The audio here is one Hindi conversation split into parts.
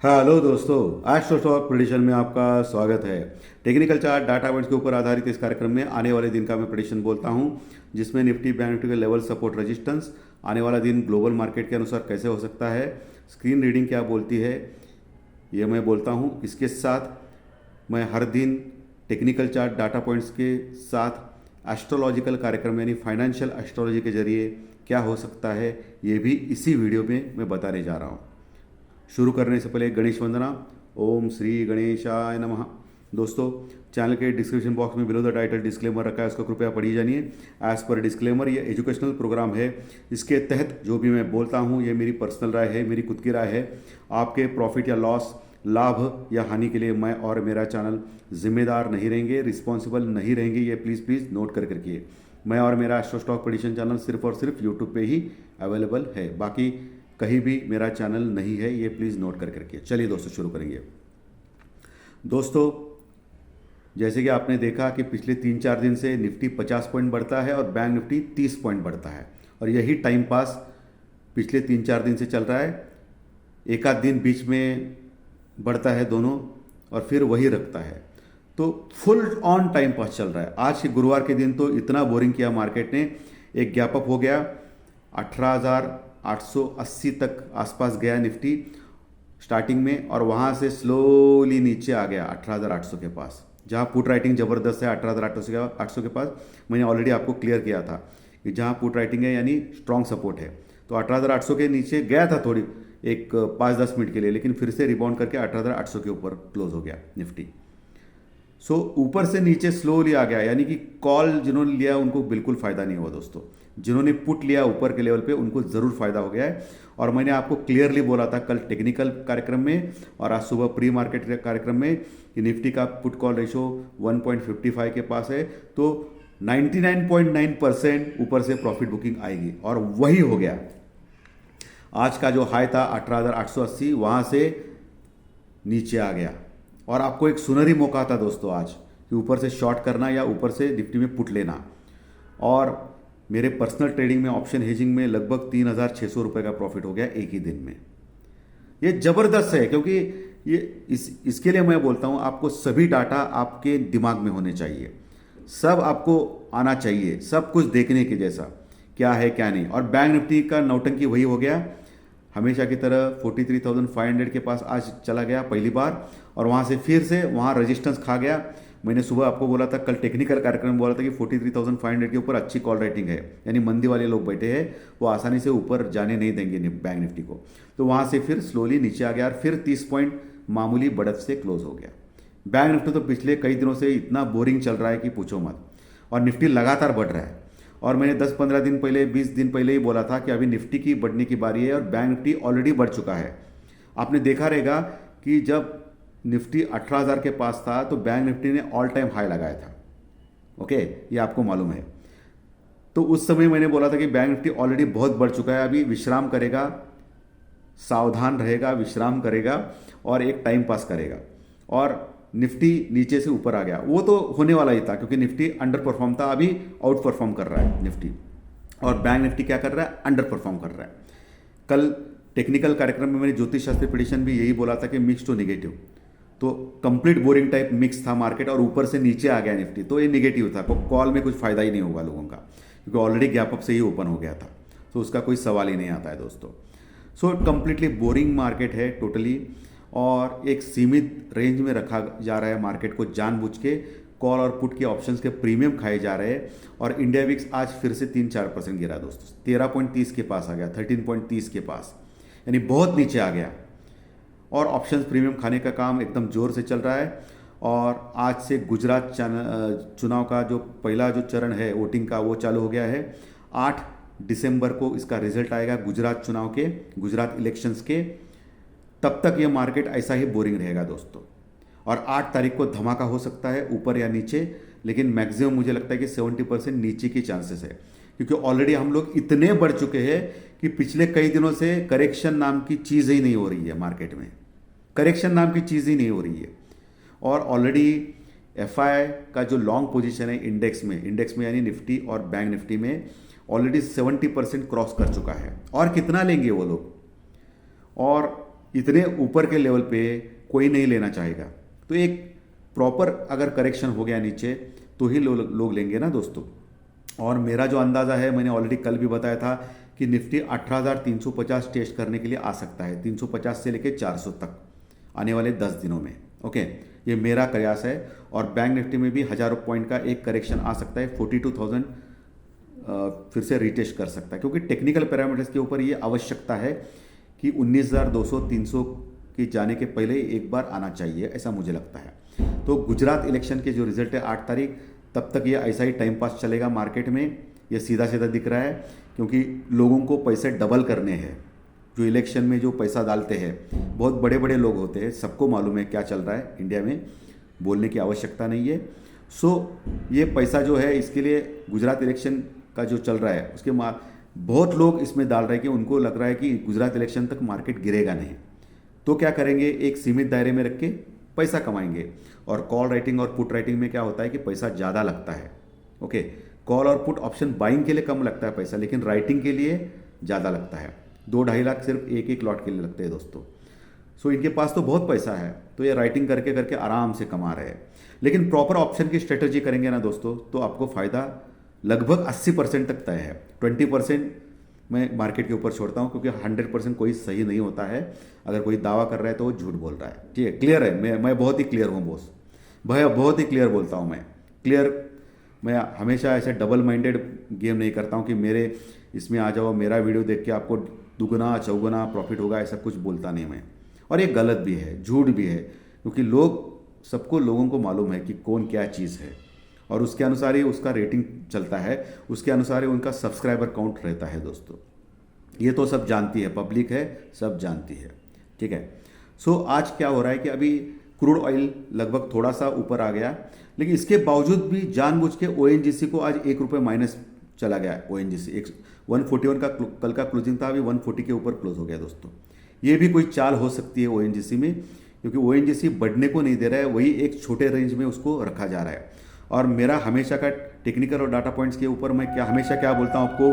हेलो दोस्तों, एस्ट्रो स्टॉक प्रेडिक्शन में आपका स्वागत है। टेक्निकल चार्ट डाटा पॉइंट्स के ऊपर आधारित इस कार्यक्रम में आने वाले दिन का मैं प्रेडिक्शन बोलता हूं, जिसमें निफ्टी बैंक निफ्टी के लेवल सपोर्ट रेजिस्टेंस, आने वाला दिन ग्लोबल मार्केट के अनुसार कैसे हो सकता है, स्क्रीन रीडिंग क्या बोलती है, ये मैं बोलता हूं। इसके साथ मैं हर दिन टेक्निकल चार्ट डाटा पॉइंट्स के साथ एस्ट्रोलॉजिकल कार्यक्रम यानी फाइनेंशियल एस्ट्रोलॉजी के जरिए क्या हो सकता है, ये भी इसी वीडियो में मैं बताने जा रहा हूँ। शुरू करने से पहले गणेश वंदना। ओम श्री गणेशाय नमः। दोस्तों, चैनल के डिस्क्रिप्शन बॉक्स में बिलो द टाइटल डिस्क्लेमर रखा है, उसको कृपया पढ़ी जानिए। एज पर डिस्क्लेमर, ये एजुकेशनल प्रोग्राम है। इसके तहत जो भी मैं बोलता हूँ ये मेरी पर्सनल राय है, मेरी खुद की राय है। आपके प्रॉफिट या लॉस, लाभ या हानि के लिए मैं और मेरा चैनल जिम्मेदार नहीं रहेंगे, रिस्पॉन्सिबल नहीं रहेंगे। ये प्लीज़ प्लीज़ नोट कर रखिए। मैं और मेरा एस्ट्रो स्टॉक प्रेडिक्शन चैनल सिर्फ और सिर्फ यूट्यूब पे ही अवेलेबल है, बाकी कहीं भी मेरा चैनल नहीं है, ये प्लीज़ नोट करके रखिए। चलिए दोस्तों, शुरू करेंगे। दोस्तों, जैसे कि आपने देखा कि पिछले 3-4 दिन से निफ्टी 50 पॉइंट बढ़ता है और बैंक निफ्टी 30 पॉइंट बढ़ता है, और यही टाइम पास पिछले 3-4 दिन से चल रहा है। एक आध दिन बीच में बढ़ता है दोनों, और फिर वही रखता है, तो फुल ऑन टाइम पास चल रहा है। आज के गुरुवार के दिन तो इतना बोरिंग किया मार्केट ने। एक गैप अप हो गया, 18,880 तक आसपास गया निफ्टी स्टार्टिंग में, और वहाँ से स्लोली नीचे आ गया 18,800 के पास, जहाँ पुट राइटिंग ज़बरदस्त है। 18,800 के पास मैंने ऑलरेडी आपको क्लियर किया था कि जहाँ पुट राइटिंग है यानी स्ट्रॉन्ग सपोर्ट है। तो 18,800 के नीचे गया था थोड़ी, एक 5-10 मिनट के लिए, लेकिन फिर से रिबाउंड करके 18,800 के ऊपर क्लोज हो गया निफ्टी। सो ऊपर से नीचे स्लोली आ गया, यानी कि कॉल जिन्होंने लिया उनको बिल्कुल फ़ायदा नहीं हुआ दोस्तों। जिन्होंने पुट लिया ऊपर के लेवल पे उनको ज़रूर फ़ायदा हो गया है। और मैंने आपको क्लियरली बोला था कल टेक्निकल कार्यक्रम में और आज सुबह प्री मार्केट कार्यक्रम में कि निफ्टी का पुट कॉल रेशो 1.55 के पास है, तो 99.9% ऊपर से प्रॉफिट बुकिंग आएगी, और वही हो गया। आज का जो हाई था 18,880, वहाँ से नीचे आ गया, और आपको एक सुनहरी मौका था दोस्तों आज कि ऊपर से शॉर्ट करना या ऊपर से निफ्टी में पुट लेना। और मेरे पर्सनल ट्रेडिंग में, ऑप्शन हेजिंग में लगभग 3,600 रुपये का प्रॉफिट हो गया एक ही दिन में। ये ज़बरदस्त है, क्योंकि ये इसके लिए मैं बोलता हूँ आपको सभी डाटा आपके दिमाग में होने चाहिए, सब आपको आना चाहिए, सब कुछ देखने के जैसा क्या है क्या नहीं। और बैंक निफ्टी का नौटंकी वही हो गया, हमेशा की तरह 43,500 के पास आज चला गया पहली बार, और वहाँ से फिर से वहाँ रेजिस्टेंस खा गया। मैंने सुबह आपको बोला था, कल टेक्निकल कार्यक्रम में बोला था कि 43,500 के ऊपर अच्छी कॉल रेटिंग है, यानी मंदी वाले लोग बैठे हैं, वो आसानी से ऊपर जाने नहीं देंगे बैंक निफ्टी को। तो वहाँ से फिर स्लोली नीचे आ गया, और फिर 30 पॉइंट मामूली बढ़त से क्लोज हो गया। बैंक निफ्टी तो पिछले कई दिनों से इतना बोरिंग चल रहा है कि पूछो मत, और निफ्टी लगातार बढ़ रहा है। और मैंने 10-15 दिन पहले, 20 दिन पहले ही बोला था कि अभी निफ्टी की बढ़ने की बारी है, और बैंक निफ्टी ऑलरेडी बढ़ चुका है। आपने देखा रहेगा कि जब निफ्टी 18,000 के पास था तो बैंक निफ्टी ने ऑल टाइम हाई लगाया था। ओके, ये आपको मालूम है। तो उस समय मैंने बोला था कि बैंक निफ्टी ऑलरेडी बहुत बढ़ चुका है, अभी विश्राम करेगा, सावधान रहेगा, विश्राम करेगा और एक टाइम पास करेगा। और निफ्टी नीचे से ऊपर आ गया, वो तो होने वाला ही था, क्योंकि निफ्टी अंडर परफॉर्म था, अभी आउट परफॉर्म कर रहा है निफ्टी। और बैंक निफ्टी क्या कर रहा है? अंडर परफॉर्म कर रहा है। कल टेक्निकल कार्यक्रम में मैंने ज्योतिष शास्त्री प्रेडिक्शन भी यही बोला था कि मिक्स टू निगेटिव, तो कंप्लीट बोरिंग टाइप मिक्स था मार्केट, और ऊपर से नीचे आ गया निफ्टी, तो ये निगेटिव था। कॉल में कुछ फायदा ही नहीं होगा लोगों का, क्योंकि ऑलरेडी गैप अप से ही ओपन हो गया था, तो उसका कोई सवाल ही नहीं आता है दोस्तों। सो कंप्लीटली बोरिंग मार्केट है टोटली, और एक सीमित रेंज में रखा जा रहा है मार्केट को जानबूझ के। कॉल और पुट के ऑप्शंस के प्रीमियम खाए जा रहे हैं, और इंडिया विक्स आज फिर से 3-4% गिरा दोस्तों, 13.30 के पास आ गया, 13.30 के पास, यानी बहुत नीचे आ गया। और ऑप्शंस प्रीमियम खाने का काम एकदम जोर से चल रहा है। और आज से गुजरात चुनाव का जो पहला जो चरण है वोटिंग का, वो चालू हो गया है। 8 दिसंबर को इसका रिजल्ट आएगा गुजरात चुनाव के, गुजरात इलेक्शंस के। तब तक ये मार्केट ऐसा ही बोरिंग रहेगा दोस्तों, और 8 तारीख को धमाका हो सकता है ऊपर या नीचे, लेकिन मैक्सिमम मुझे लगता है कि 70% नीचे की चांसेस है, क्योंकि ऑलरेडी हम लोग इतने बढ़ चुके हैं कि पिछले कई दिनों से करेक्शन नाम की चीज़ ही नहीं हो रही है मार्केट में, करेक्शन नाम की चीज़ ही नहीं हो रही है। और ऑलरेडी एफआई का जो लॉन्ग पोजीशन है इंडेक्स में यानी निफ्टी और बैंक निफ्टी में ऑलरेडी 70% क्रॉस कर चुका है, और कितना लेंगे वो लोग। और इतने ऊपर के लेवल पे कोई नहीं लेना चाहेगा। तो एक प्रॉपर अगर करेक्शन हो गया नीचे तो ही लोग लेंगे ना दोस्तों। और मेरा जो अंदाज़ा है, मैंने ऑलरेडी कल भी बताया था कि निफ्टी 18,350 टेस्ट करने के लिए आ सकता है, 350 से लेकर 400 तक आने वाले 10 दिनों में। ओके, ये मेरा प्रयास है। और बैंक निफ्टी में भी 1000 पॉइंट का एक करेक्शन आ सकता है, 42,000 फिर से रिटेस्ट कर सकता है, क्योंकि टेक्निकल पैरामीटर्स के ऊपर ये आवश्यकता है कि 19,200 300 के जाने के पहले एक बार आना चाहिए, ऐसा मुझे लगता है। तो गुजरात इलेक्शन के जो रिजल्ट है 8 तारीख, तब तक ये ऐसा ही टाइम पास चलेगा मार्केट में। ये सीधा सीधा दिख रहा है, क्योंकि लोगों को पैसे डबल करने हैं। जो इलेक्शन में जो पैसा डालते हैं, बहुत बड़े बड़े लोग होते हैं, सबको मालूम है क्या चल रहा है इंडिया में, बोलने की आवश्यकता नहीं है। सो ये पैसा जो है, इसके लिए गुजरात इलेक्शन का जो चल रहा है उसके बहुत लोग इसमें डाल रहे हैं कि उनको लग रहा है कि गुजरात इलेक्शन तक मार्केट गिरेगा नहीं। तो क्या करेंगे, एक सीमित दायरे में रख के पैसा कमाएंगे। और कॉल राइटिंग और पुट राइटिंग में क्या होता है कि पैसा ज़्यादा लगता है। ओके, कॉल और पुट ऑप्शन बाइंग के लिए कम लगता है पैसा, लेकिन राइटिंग के लिए ज़्यादा लगता है। 2-2.5 लाख सिर्फ एक एक लॉट के लिए लगते हैं दोस्तों। सो इनके पास तो बहुत पैसा है, तो ये राइटिंग करके करके आराम से कमा रहे हैं। लेकिन प्रॉपर ऑप्शन की स्ट्रेटजी करेंगे ना दोस्तों, तो आपको फ़ायदा लगभग 80% तक तय है। 20% मैं मार्केट के ऊपर छोड़ता हूँ, क्योंकि 100% कोई सही नहीं होता है। अगर कोई दावा कर रहा है तो वो झूठ बोल रहा है। ठीक है, क्लियर है। मैं बहुत ही क्लियर हूँ बॉस भैया, बहुत ही क्लियर बोलता हूँ मैं। क्लियर, मैं हमेशा ऐसे डबल माइंडेड गेम नहीं करता हूँ कि मेरे इसमें आ जाओ, मेरा वीडियो देख के आपको दुगना चौगुना प्रॉफिट होगा, ऐसा कुछ बोलता नहीं मैं। और ये गलत भी है, झूठ भी है, क्योंकि लोगों को मालूम है कि कौन क्या चीज़ है, और उसके अनुसार ही उसका रेटिंग चलता है, उसके अनुसार ही उनका सब्सक्राइबर काउंट रहता है दोस्तों। ये तो सब जानती है, पब्लिक है, सब जानती है। ठीक है। सो आज क्या हो रहा है कि अभी क्रूड ऑयल लगभग थोड़ा सा ऊपर आ गया, लेकिन इसके बावजूद भी जानबूझ के ओएनजीसी को आज ₹1 माइनस चला गया। ओएनजीसी 141 का कल का क्लोजिंग था, अभी 140 के ऊपर क्लोज हो गया दोस्तों। ये भी कोई चाल हो सकती है ओएनजीसी में, क्योंकि ओएनजीसी बढ़ने को नहीं दे रहा है, वही एक छोटे रेंज में उसको रखा जा रहा है। और मेरा हमेशा का टेक्निकल और डाटा पॉइंट्स के ऊपर मैं हमेशा क्या बोलता हूँ आपको,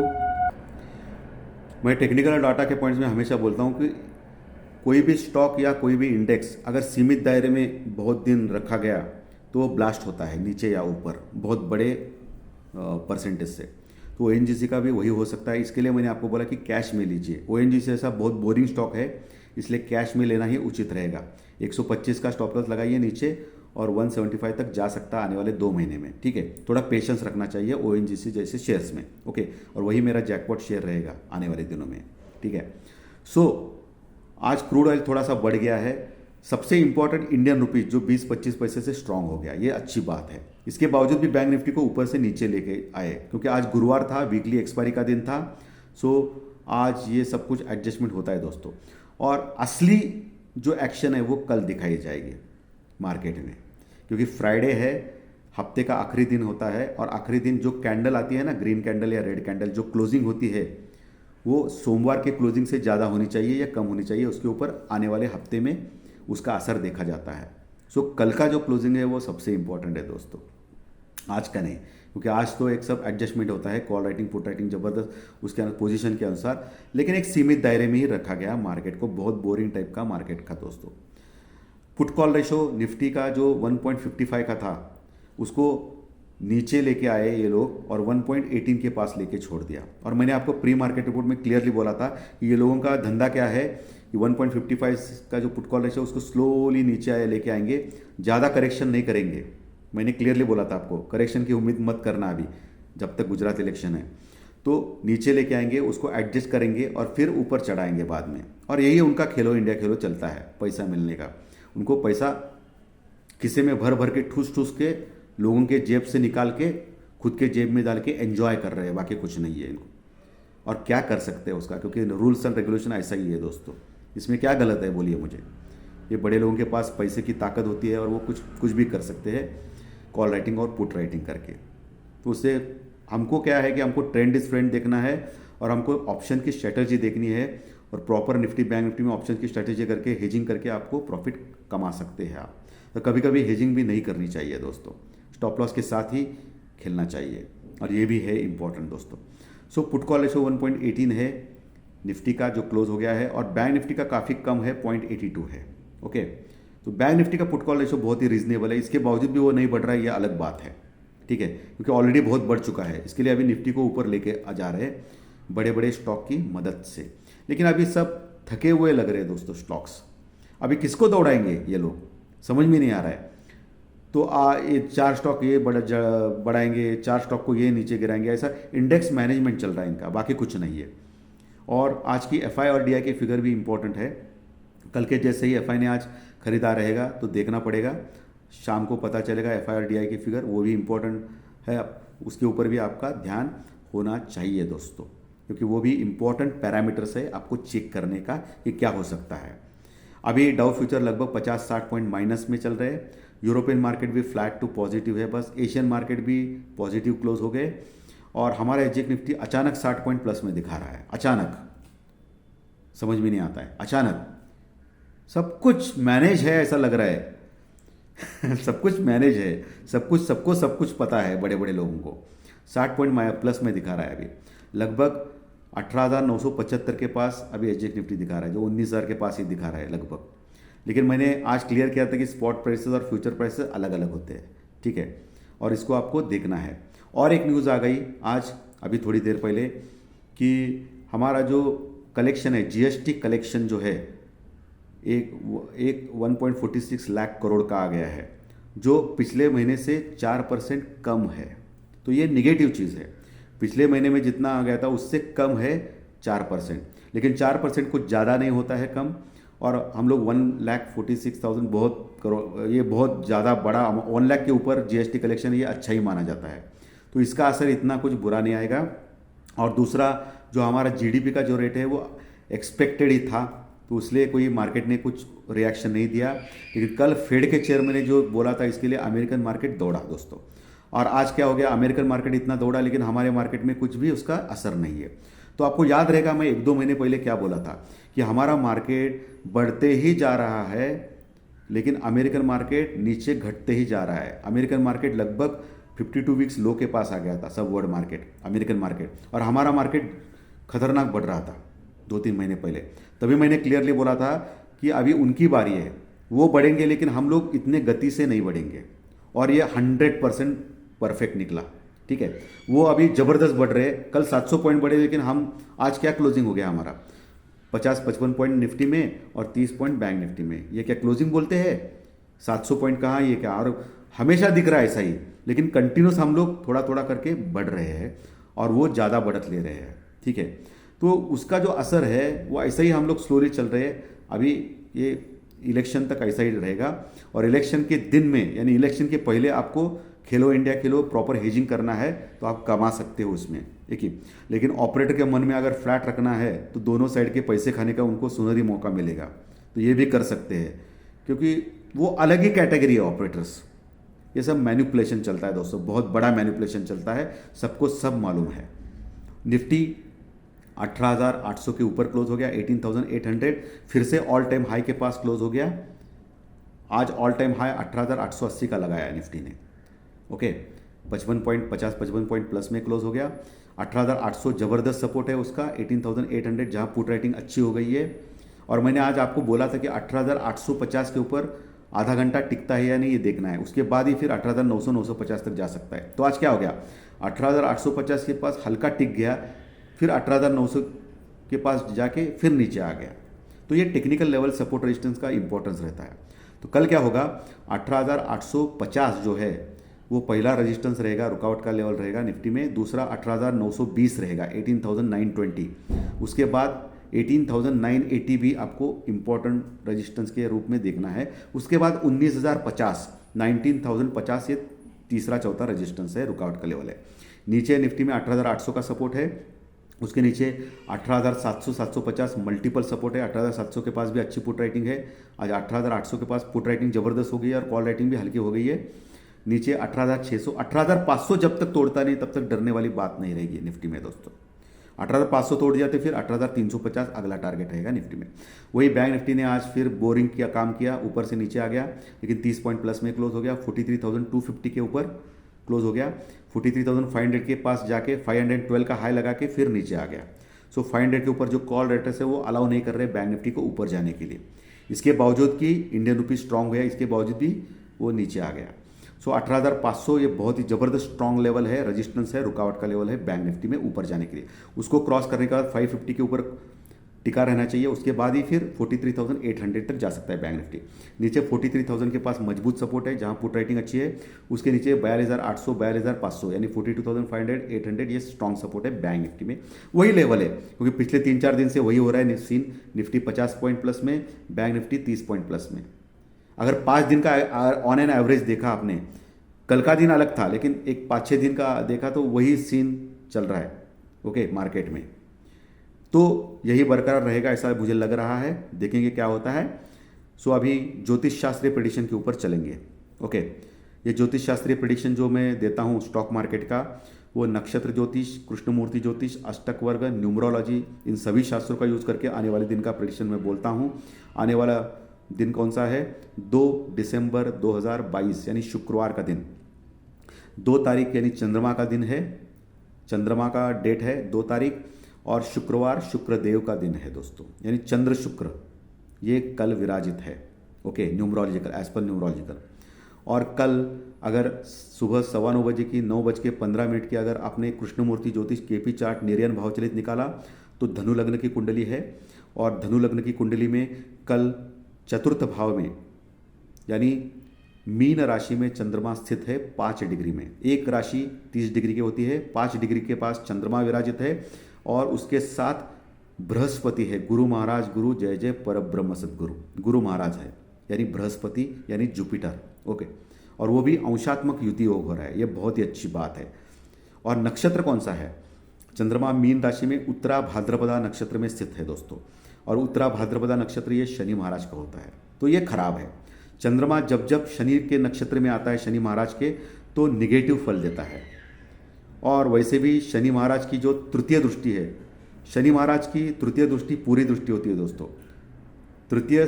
मैं टेक्निकल और डाटा के पॉइंट्स में हमेशा बोलता हूँ कि कोई भी स्टॉक या कोई भी इंडेक्स अगर सीमित दायरे में बहुत दिन रखा गया तो वो ब्लास्ट होता है नीचे या ऊपर बहुत बड़े परसेंटेज से। तो ओएनजीसी का भी वही हो सकता है। इसके लिए मैंने आपको बोला कि कैश में लीजिए। ओएनजीसी ऐसा बहुत बोरिंग स्टॉक है, इसलिए कैश में लेना ही उचित रहेगा। 125 का स्टॉप लॉस लगाइए नीचे, और 175 तक जा सकता है आने वाले 2 महीने में। ठीक है, थोड़ा पेशेंस रखना चाहिए ओएनजीसी जैसे शेयर्स में। ओके, और वही मेरा जैकपॉट शेयर रहेगा आने वाले दिनों में। ठीक है। सो आज क्रूड ऑयल थोड़ा सा बढ़ गया है। सबसे इंपॉर्टेंट इंडियन रुपीज जो 20-25 पैसे से स्ट्रांग हो गया, ये अच्छी बात है। इसके बावजूद भी बैंक निफ्टी को ऊपर से नीचे लेके आए, क्योंकि आज गुरुवार था, वीकली एक्सपायरी का दिन था। सो आज ये सब कुछ एडजस्टमेंट होता है दोस्तों, और असली जो एक्शन है वो कल दिखाई जाएगी मार्केट में, क्योंकि फ्राइडे है, हफ्ते का आखिरी दिन होता है। और आखिरी दिन जो कैंडल आती है ना, ग्रीन कैंडल या रेड कैंडल, जो क्लोजिंग होती है वो सोमवार के क्लोजिंग से ज़्यादा होनी चाहिए या कम होनी चाहिए, उसके ऊपर आने वाले हफ्ते में उसका असर देखा जाता है। सो कल का जो क्लोजिंग है वो सबसे इंपॉर्टेंट है दोस्तों, आज का नहीं, क्योंकि आज तो एक सब एडजस्टमेंट होता है, कॉल राइटिंग पुट राइटिंग ज़बरदस्त उसके पोजीशन के अनुसार, लेकिन एक सीमित दायरे में ही रखा गया मार्केट को। बहुत बोरिंग टाइप का मार्केट था दोस्तों। पुट कॉल रेशो निफ्टी का जो 1.55 का था उसको नीचे लेके आए ये लोग, और 1.18 के पास लेके छोड़ दिया। और मैंने आपको प्री मार्केट रिपोर्ट में क्लियरली बोला था कि ये लोगों का धंधा क्या है कि 1.55 का जो पुट कॉल रेशो उसको स्लोली नीचे आए लेके आएंगे, ज़्यादा करेक्शन नहीं करेंगे। मैंने क्लियरली बोला था आपको, करेक्शन की उम्मीद मत करना अभी जब तक गुजरात इलेक्शन है। तो नीचे लेके आएंगे, उसको एडजस्ट करेंगे और फिर ऊपर चढ़ाएंगे बाद में। और यही उनका खेलो इंडिया खेलो चलता है पैसा मिलने का। उनको पैसा किसी में भर भर के ठूस ठूस के लोगों के जेब से निकाल के खुद के जेब में डाल के एंजॉय कर रहे हैं, बाकी कुछ नहीं है इनको। और क्या कर सकते हैं उसका, क्योंकि रूल्स एंड रेगुलेशन ऐसा ही है दोस्तों। इसमें क्या गलत है बोलिए मुझे। ये बड़े लोगों के पास पैसे की ताकत होती है और वो कुछ भी कर सकते हैं कॉल राइटिंग और पुट राइटिंग करके। तो उससे हमको क्या है कि हमको ट्रेंड इज फ्रेंड देखना है, और हमको ऑप्शन की स्ट्रैटेजी देखनी है, और प्रॉपर निफ्टी बैंक निफ्टी में ऑप्शन की स्ट्रैटेजी करके हेजिंग करके आपको प्रॉफिट कमा सकते हैं आप। तो कभी कभी हेजिंग भी नहीं करनी चाहिए दोस्तों, स्टॉप लॉस के साथ ही खेलना चाहिए, और ये भी है इंपॉर्टेंट दोस्तों। सो पुट कॉल रेशो 1.18 है, निफ्टी का जो क्लोज हो गया है, और बैंक निफ्टी का काफ़ी कम है, 0.82 है। ओके, तो बैंक निफ्टी का पुट कॉल रेशो बहुत ही रीजनेबल है, इसके बावजूद भी वो नहीं बढ़ रहा है, ये अलग बात है। ठीक है, क्योंकि ऑलरेडी बहुत बढ़ चुका है, इसके लिए अभी निफ्टी को ऊपर लेके आ जा रहे हैं बड़े बड़े स्टॉक की मदद से। लेकिन अभी सब थके हुए लग रहे हैं दोस्तों स्टॉक्स। अभी किसको दौड़ाएंगे ये लोग, समझ में नहीं आ रहा है। तो ये 4 स्टॉक ये बढ़ाएंगे, 4 स्टॉक को ये नीचे गिराएंगे, ऐसा इंडेक्स मैनेजमेंट चल रहा है इनका, बाकी कुछ नहीं है। और आज की एफआई और डीआई की फिगर भी इंपॉर्टेंट है। कल के जैसे ही एफआई ने आज खरीदा रहेगा तो देखना पड़ेगा, शाम को पता चलेगा एफआई और डीआई की फिगर, वो भी इंपॉर्टेंट है, उसके ऊपर भी आपका ध्यान होना चाहिए दोस्तों, क्योंकि वो भी इंपॉर्टेंट पैरामीटर्स है आपको चेक करने का कि क्या हो सकता है। अभी डाउ फ्यूचर लगभग 50-60 पॉइंट माइनस में चल रहे हैं, यूरोपियन मार्केट भी फ्लैट टू पॉजिटिव है, बस एशियन मार्केट भी पॉजिटिव क्लोज हो गए, और हमारा एजेक निफ्टी अचानक 60 पॉइंट प्लस में दिखा रहा है। अचानक, समझ में नहीं आता है, अचानक सब कुछ मैनेज है ऐसा लग रहा है सब कुछ मैनेज है, सब कुछ सबको सब कुछ पता है बड़े बड़े लोगों को। 60 पॉइंट प्लस में दिखा रहा है अभी, लगभग 18,975 के पास अभी एजेक निफ्टी दिखा रहा है, जो 19,000 के पास ही दिखा रहा है लगभग। लेकिन मैंने आज क्लियर किया था कि स्पॉट प्राइसेस और फ्यूचर प्राइसेस अलग अलग होते हैं, ठीक है, और इसको आपको देखना है। और एक न्यूज़ आ गई आज अभी थोड़ी देर पहले कि हमारा जो कलेक्शन है, जीएसटी कलेक्शन जो है, एक 1.46 लाख करोड़ का आ गया है, जो पिछले महीने से 4% कम है। तो ये निगेटिव चीज़ है, पिछले महीने में जितना आ गया था उससे कम है 4%, लेकिन 4% कुछ ज़्यादा नहीं होता है कम। और हम लोग 1,46,000 बहुत करोड़, ये बहुत ज़्यादा बड़ा, 1 लाख के ऊपर जीएसटी कलेक्शन ये अच्छा ही माना जाता है, तो इसका असर इतना कुछ बुरा नहीं आएगा। और दूसरा, जो हमारा जीडीपी का जो रेट है वो एक्सपेक्टेड ही था, तो इसलिए कोई मार्केट ने कुछ रिएक्शन नहीं दिया। लेकिन कल फेड के चेयरमैन ने जो बोला था, इसके लिए अमेरिकन मार्केट दौड़ा दोस्तों, और आज क्या हो गया, अमेरिकन मार्केट इतना दौड़ा लेकिन हमारे मार्केट में कुछ भी उसका असर नहीं है। तो आपको याद रहेगा मैं 1-2 महीने पहले क्या बोला था कि हमारा मार्केट बढ़ते ही जा रहा है, लेकिन अमेरिकन मार्केट नीचे घटते ही जा रहा है। अमेरिकन मार्केट लगभग 52 वीक्स लो के पास आ गया था, सब वर्ल्ड मार्केट, अमेरिकन मार्केट, और हमारा मार्केट खतरनाक बढ़ रहा था 2-3 महीने पहले। तभी मैंने क्लियरली बोला था कि अभी उनकी बारी है, वो बढ़ेंगे, लेकिन हम लोग इतने गति से नहीं बढ़ेंगे, और ये 100% परफेक्ट निकला। ठीक है, वो अभी ज़बरदस्त बढ़ रहे हैं, कल 700 पॉइंट बढ़े, लेकिन हम आज क्या क्लोजिंग हो गया हमारा, 50-55 पॉइंट निफ्टी में और 30 पॉइंट बैंक निफ्टी में। ये क्या क्लोजिंग बोलते हैं, 700 पॉइंट कहाँ, ये क्या, और हमेशा दिख रहा है ऐसा ही, लेकिन कंटिन्यूस हम लोग थोड़ा थोड़ा करके बढ़ रहे हैं, और वो ज़्यादा बढ़त ले रहे हैं। ठीक है, तो उसका जो असर है वो ऐसा ही हम लोग स्लोली चल रहे हैं, अभी ये इलेक्शन तक ऐसा ही रहेगा। और इलेक्शन के दिन में, यानी इलेक्शन के पहले आपको खेलो इंडिया खेलो प्रॉपर हेजिंग करना है, तो आप कमा सकते हो उसमें, देखिए। लेकिन ऑपरेटर के मन में अगर फ्लैट रखना है तो दोनों साइड के पैसे खाने का उनको सुनहरी मौका मिलेगा, तो ये भी कर सकते हैं, क्योंकि वो अलग ही कैटेगरी है ऑपरेटर्स। ये सब मैनिपुलेशन चलता है दोस्तों, बहुत बड़ा मैनिपुलेशन चलता है, सबको सब मालूम है। निफ्टी 18,800 के ऊपर क्लोज हो गया, 18,800 फिर से ऑल टाइम हाई के पास क्लोज हो गया। आज ऑल टाइम हाई 18,880 का लगाया निफ्टी ने। ओके, 55 पॉइंट प्लस में क्लोज हो गया। 18,800 जबरदस्त सपोर्ट है उसका, 18,800 जहां पुट राइटिंग अच्छी हो गई है। और मैंने आज आपको बोला था कि 18,850 के ऊपर आधा घंटा टिकता है या नहीं, ये देखना है, उसके बाद ही फिर 18,900-950 तक जा सकता है। तो आज क्या हो गया, 18,850 के पास हल्का टिक गया, फिर 18,900 के पास जाके फिर नीचे आ गया। तो ये टेक्निकल लेवल सपोर्ट रेजिस्टेंस का इंपॉर्टेंस रहता है। तो कल क्या होगा, 18,850 जो है वो पहला रेजिस्टेंस रहेगा, रुकावट का लेवल रहेगा निफ्टी में। दूसरा 18,920 रहेगा, 18,920। उसके बाद 18,980 भी आपको इंपॉर्टेंट रेजिस्टेंस के रूप में देखना है। उसके बाद 19,050, 19,050 ये तीसरा चौथा रेजिस्टेंस है, रुकावट का लेवल है। नीचे निफ्टी में 18,800 का सपोर्ट है, उसके नीचे 18,700, 750 मल्टीपल सपोर्ट है। 18,700 के पास भी अच्छी पुट राइटिंग है। आज 18,800 के पास पुट राइटिंग जबरदस्त हो गई है और कॉल राइटिंग भी हल्की हो गई है। नीचे 18,600, 18,500 जब तक तोड़ता नहीं तब तक डरने वाली बात नहीं रहेगी निफ्टी में दोस्तों। 18,500 तोड़ दिया तो फिर 18,350 अगला टारगेट रहेगा निफ्टी में। वही बैंक निफ्टी ने आज फिर बोरिंग किया, काम किया, ऊपर से नीचे आ गया, लेकिन 30 पॉइंट प्लस में क्लोज हो गया। 43,250 के ऊपर क्लोज हो गया। 43,500 के पास जाके 512 का हाई लगा के फिर नीचे आ गया। सो 500 के ऊपर जो कॉल रेटर्स है वो अलाउ नहीं कर रहे बैंक निफ्टी को ऊपर जाने के लिए। इसके बावजूद कि इंडियन रुपी स्ट्रांग गया, इसके बावजूद भी वो नीचे आ गया। सो 18,500 ये बहुत ही ज़बरदस्त स्ट्रांग लेवल है, रेजिस्टेंस है, रुकावट का लेवल है बैंक निफ्टी में ऊपर जाने के लिए। उसको क्रॉस करने के बाद 550 के ऊपर टिका रहना चाहिए, उसके बाद ही फिर 43,800 तक जा सकता है बैंक निफ्टी। नीचे 43,000 के पास मजबूत सपोर्ट है जहां पुट राइटिंग अच्छी है, उसके नीचे 42,800 42,500 यानी 42,500 800 ये स्ट्रॉन्ग सपोर्ट है बैंक निफ्टी में। वही लेवल है क्योंकि पिछले 3-4 दिन से वही हो रहा है सीन। निफ्टी 50 पॉइंट प्लस में, बैंक निफ्टी 30 पॉइंट प्लस में। अगर 5 दिन का ऑन एन एवरेज देखा आपने, कल का दिन अलग था लेकिन एक 5-6 दिन का देखा तो वही सीन चल रहा है ओके मार्केट में। तो यही बरकरार रहेगा ऐसा मुझे लग रहा है, देखेंगे क्या होता है। सो अभी ज्योतिष शास्त्रीय प्रेडिक्शन के ऊपर चलेंगे ओके। ये ज्योतिष शास्त्रीय प्रेडिक्शन जो मैं देता हूँ स्टॉक मार्केट का, वो नक्षत्र ज्योतिष, कृष्णमूर्ति ज्योतिष, अष्टक वर्ग, न्यूमरोलॉजी, इन सभी शास्त्रों का यूज करके आने वाले दिन का प्रेडिक्शन मैं बोलता हूँ। आने वाला दिन कौन सा है? 2 दिसंबर 2022 यानी शुक्रवार का दिन। 2 तारीख यानी चंद्रमा का दिन है, चंद्रमा का डेट है 2 तारीख, और शुक्रवार शुक्रदेव का दिन है दोस्तों, यानी चंद्र शुक्र ये कल विराजित है okay numerological, as per numerological. और कल अगर सुबह 9:15 बजे की 9:15 की अगर आपने कृष्णमूर्ति ज्योतिष केपी चार्ट निर्यन भावचलित निकाला तो धनु लग्न की कुंडली है, और धनु लग्न की कुंडली में कल चतुर्थ भाव में यानी मीन राशि में चंद्रमा स्थित है 5 डिग्री में। एक राशि 30 डिग्री की होती है, 5 डिग्री के पास चंद्रमा विराजित है, और उसके साथ बृहस्पति है। गुरु महाराज, गुरु जय जय परब्रह्म सद्गुरु, गुरु महाराज है यानी बृहस्पति यानी जुपिटर ओके। और वो भी अंशात्मक युति योग हो रहा है, ये बहुत ही अच्छी बात है। और नक्षत्र कौन सा है? चंद्रमा मीन राशि में उत्तरा भाद्रपदा नक्षत्र में स्थित है दोस्तों, और उत्तरा भाद्रपदा नक्षत्र ये शनि महाराज का होता है, तो ये खराब है। चंद्रमा जब जब शनि के नक्षत्र में आता है, शनि महाराज के, तो निगेटिव फल देता है। और वैसे भी शनि महाराज की जो तृतीय दृष्टि है, शनि महाराज की तृतीय दृष्टि पूरी दृष्टि होती है दोस्तों। तृतीय,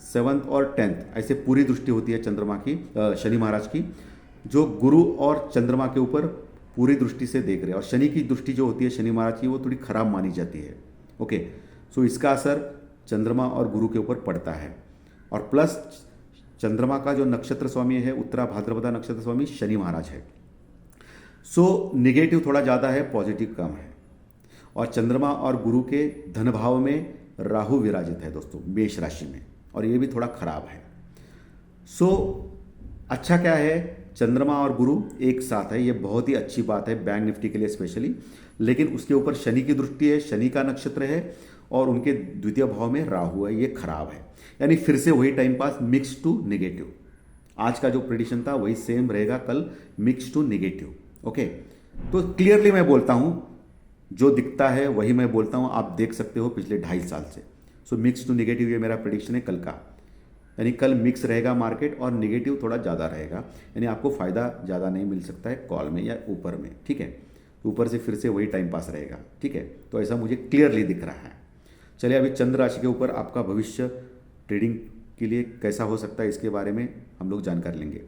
7th और 10th ऐसे पूरी दृष्टि होती है चंद्रमा की, शनि महाराज की, जो गुरु और चंद्रमा के ऊपर पूरी दृष्टि से देख रहे हैं। और शनि की दृष्टि जो होती है शनि महाराज की, वो थोड़ी खराब मानी जाती है ओके। सो इसका असर चंद्रमा और गुरु के ऊपर पड़ता है। और प्लस चंद्रमा का जो नक्षत्र स्वामी है, उत्तरा भाद्रपदा नक्षत्र स्वामी शनि महाराज है। सो निगेटिव थोड़ा ज़्यादा है, पॉजिटिव कम है। और चंद्रमा और गुरु के धन भाव में राहु विराजित है दोस्तों मेष राशि में, और ये भी थोड़ा खराब है। सो अच्छा क्या है, चंद्रमा और गुरु एक साथ है, ये बहुत ही अच्छी बात है बैंक निफ्टी के लिए स्पेशली। लेकिन उसके ऊपर शनि की दृष्टि है, शनि का नक्षत्र है, और उनके द्वितीय भाव में राहु है, ये खराब है। यानी फिर से वही time pass mix to negative. आज का जो प्रेडिक्शन था वही सेम रहेगा कल, मिक्स टू नेगेटिव ओके। तो क्लियरली मैं बोलता हूं, जो दिखता है वही मैं बोलता हूं, आप देख सकते हो पिछले 2.5 साल से। सो मिक्स टू नेगेटिव ये मेरा प्रेडिक्शन है कल का, यानी कल मिक्स रहेगा मार्केट और नेगेटिव थोड़ा ज़्यादा रहेगा, यानी आपको फ़ायदा ज़्यादा नहीं मिल सकता है कॉल में या ऊपर में, ठीक है। ऊपर से फिर से वही टाइम पास रहेगा, ठीक है। तो ऐसा मुझे क्लियरली दिख रहा है। चलिए अभी चंद्र राशि के ऊपर आपका भविष्य ट्रेडिंग के लिए कैसा हो सकता है इसके बारे में हम लोग जानकारी लेंगे।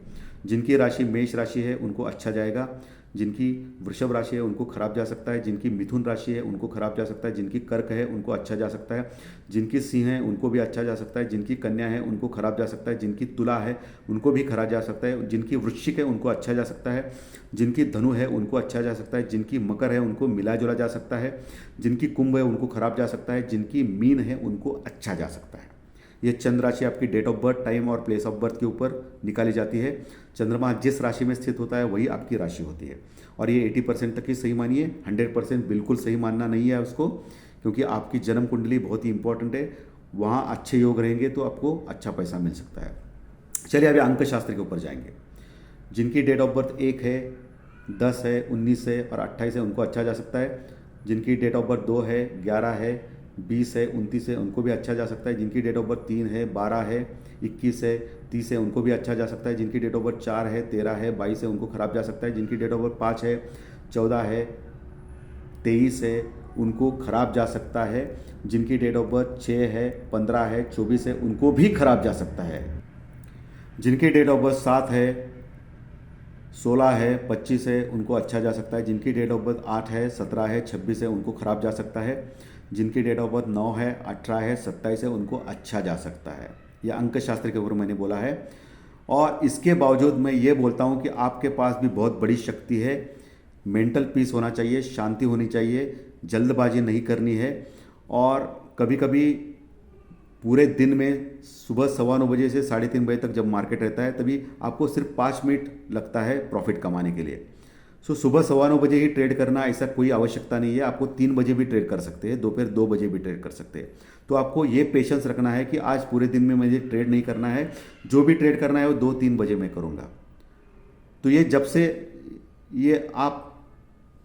जिनकी राशि मेष राशि है उनको अच्छा जाएगा, जिनकी वृषभ राशि है उनको खराब जा सकता है, जिनकी मिथुन राशि है उनको खराब जा सकता है, जिनकी कर्क है उनको अच्छा जा सकता है, जिनकी सिंह है उनको भी अच्छा जा सकता है, जिनकी कन्या है उनको खराब जा सकता है, जिनकी तुला है उनको भी खराब जा सकता है, जिनकी वृश्चिक है उनको अच्छा जा सकता है, जिनकी धनु है उनको अच्छा जा सकता है, जिनकी मकर है उनको मिला जुला जा सकता है, जिनकी कुंभ है उनको खराब जा सकता है, जिनकी मीन है उनको अच्छा जा सकता है। ये चंद्र राशि आपकी डेट ऑफ बर्थ, टाइम और प्लेस ऑफ बर्थ के ऊपर निकाली जाती है। चंद्रमा जिस राशि में स्थित होता है वही आपकी राशि होती है, और ये 80% तक ही सही मानिए, 100% बिल्कुल सही मानना नहीं है उसको, क्योंकि आपकी जन्म कुंडली बहुत ही इंपॉर्टेंट है। वहाँ अच्छे योग रहेंगे तो आपको अच्छा पैसा मिल सकता है। चलिए अभी अंक शास्त्र के ऊपर जाएंगे। जिनकी डेट ऑफ बर्थ 1 है, 10 है, 19 है और 28 है उनको अच्छा जा सकता है। जिनकी डेट ऑफ बर्थ 2 है, 11 है, 20 है, 29 है उनको भी अच्छा जा सकता है। जिनकी डेट ऑफ बर्थ 3 है, 12 है, 21 है, 30 है उनको भी अच्छा जा सकता है। जिनकी डेट ऑफ बर्थ 4 है, 13 है, 22 है उनको खराब जा सकता है। जिनकी डेट ऑफ बर्थ 5 है, 14 है, 23 है उनको खराब जा सकता है। जिनकी डेट ऑफ बर्थ 6 है, 15 है, 24 है उनको भी खराब जा सकता है। जिनकी डेट ऑफ बर्थ 7 है, 16 है, 25 है उनको अच्छा जा सकता है। जिनकी डेट ऑफ बर्थ 8 है, 17 है, 26 है उनको खराब जा सकता है। जिनकी डेट ऑफ बर्थ 9 है, 18 है, 27 है, उनको अच्छा जा सकता है। यह अंक शास्त्र के ऊपर मैंने बोला है। और इसके बावजूद मैं ये बोलता हूँ कि आपके पास भी बहुत बड़ी शक्ति है। मेंटल पीस होना चाहिए, शांति होनी चाहिए, जल्दबाजी नहीं करनी है। और कभी कभी पूरे दिन में सुबह 9:15 से 3:30 बजे तक जब मार्केट रहता है, तभी आपको सिर्फ 5 मिनट लगता है प्रॉफिट कमाने के लिए। सो सुबह 9:15 ही ट्रेड करना ऐसा कोई आवश्यकता नहीं है। आपको 3 बजे भी ट्रेड कर सकते हैं, दोपहर 2 बजे भी ट्रेड कर सकते हैं। तो आपको ये पेशेंस रखना है कि आज पूरे दिन में मुझे ट्रेड नहीं करना है, जो भी ट्रेड करना है वो 2-3 बजे मैं करूँगा। तो ये जब से ये आप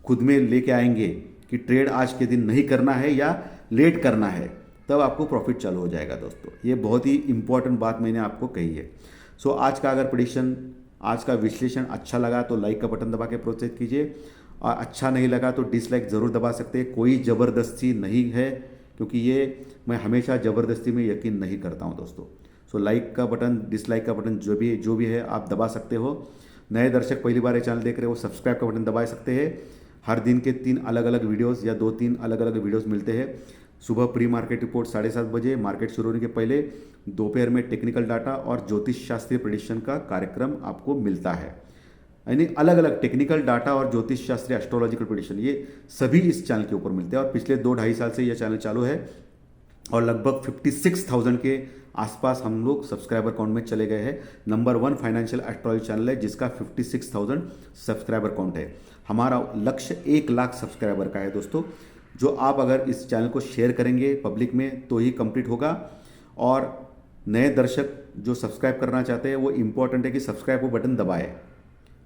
खुद में लेके आएंगे कि ट्रेड आज के दिन नहीं करना है या लेट करना है, तब आपको प्रॉफिट चालू हो जाएगा दोस्तों। ये बहुत ही इंपॉर्टेंट बात मैंने आपको कही है। सो आज का अगर प्रेडिक्शन, आज का विश्लेषण अच्छा लगा तो लाइक का बटन दबा के प्रोत्साहित कीजिए, और अच्छा नहीं लगा तो डिसलाइक ज़रूर दबा सकते हैं। कोई ज़बरदस्ती नहीं है, क्योंकि ये मैं हमेशा ज़बरदस्ती में यकीन नहीं करता हूँ दोस्तों। सो लाइक का बटन, डिसलाइक का बटन जो भी है आप दबा सकते हो। नए दर्शक पहली बार ये चैनल देख रहे हो, सब्सक्राइब का बटन दबा सकते हैं। हर दिन के 3 अलग अलग वीडियोस या 2-3 अलग अलग वीडियोस मिलते हैं। सुबह प्री मार्केट रिपोर्ट 7:30 बजे, मार्केट शुरू होने के पहले दोपहर में टेक्निकल डाटा और ज्योतिष शास्त्रीय प्रेडिक्शन का कार्यक्रम आपको मिलता है। यानी अलग अलग टेक्निकल डाटा और ज्योतिष शास्त्रीय एस्ट्रोलॉजिकल प्रेडिक्शन, ये सभी इस चैनल के ऊपर मिलते हैं। और पिछले 2-2.5 साल से यह चैनल चालू है और लगभग 56,000 के आसपास हम लोग सब्सक्राइबर काउंट में चले गए हैं। नंबर 1 फाइनेंशियल एस्ट्रोलॉजी चैनल है जिसका 56,000 सब्सक्राइबर काउंट है। हमारा लक्ष्य 1 लाख सब्सक्राइबर का है दोस्तों, जो आप अगर इस चैनल को शेयर करेंगे पब्लिक में तो ही कंप्लीट होगा। और नए दर्शक जो सब्सक्राइब करना चाहते हैं, वो इंपॉर्टेंट है कि सब्सक्राइब बटन दबाए।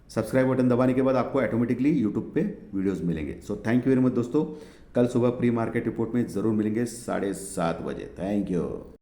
सब्सक्राइब बटन दबाने के बाद आपको ऑटोमेटिकली यूट्यूब पे वीडियोस मिलेंगे। So thank you very much दोस्तों। कल सुबह प्री मार्केट रिपोर्ट में ज़रूर मिलेंगे 7:30 बजे। Thank you.